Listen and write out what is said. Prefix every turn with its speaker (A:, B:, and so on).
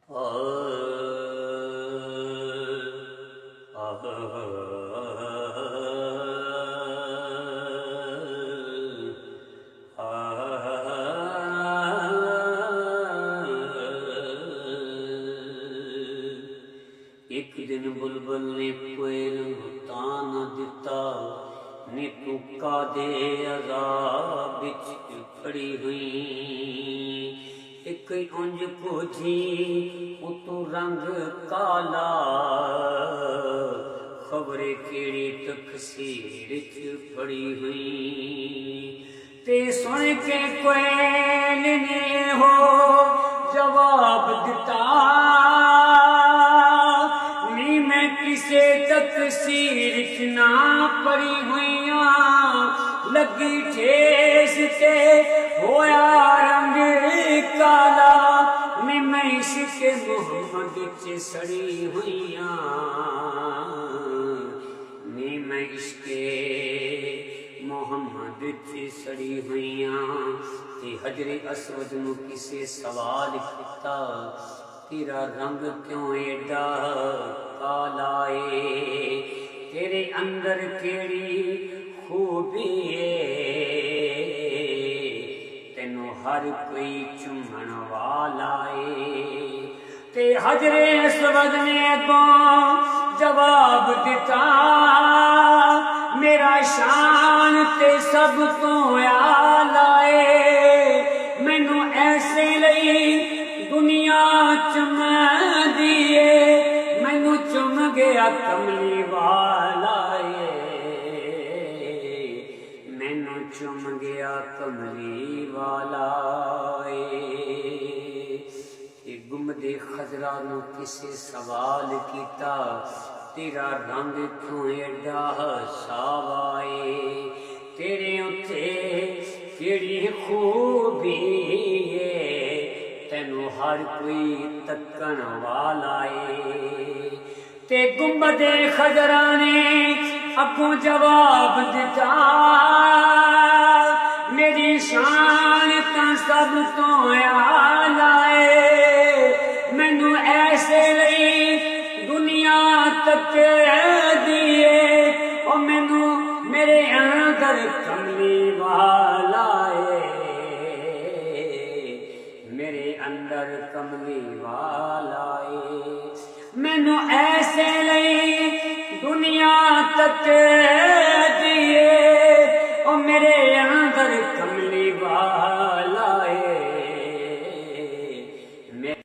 A: एक दिन बुलबुल ने कोयल नूं तां न दिता, नी तू कादे अज़ाब विच खड़ी हुई। एक उंज पोजी उतू रंग काला, खबरे केड़ी तकसीर च पड़ी हुई। ते सुन के कोयल ने हो जवाब दिता, किसे तकसीर च ना पड़ी हुईयां। लगी ठेस ते होया रंग काला, मैं इश्क मोहम्मद च सड़ी हुईयां। मैं इश्क मोहम्मद च सड़ी हुईयां। ते हजरे अस्वद नूं किसे सवाल किता, तेरा रंग क्यों एडा काला है, तेरे अंदर केड़ी खूबी है, तेनू हर कोई चुमन वाला है। ते हजरे अस्वद ने अगों जवाब दिता, मेरा शान ते सब तो आला है। मैनू ऐसे लई दुनिया चुम दिए, मैनू चुम गया कमली वाला है। मैनू चुम गया कमली वाला है। गुमदे खजरा नूं किसे सवाल किता, तेरा रंग क्यों एडा सावा है, तेरे उत्ते केड़ी खूबी है, तेनू हर कोई तकन वाला है। ते गुंबदे खजरा ने अगों जवाब दिता, मेरी शान तां सब तो आला है। मैनू ऐसे लई दुनिया तक दिए, ओ मैनू मेरे अंदर कमली वाला है, मेरे अंदर कमली वाला है। मैनू ऐसे लई दुनिया तक दिए, ओ मेरे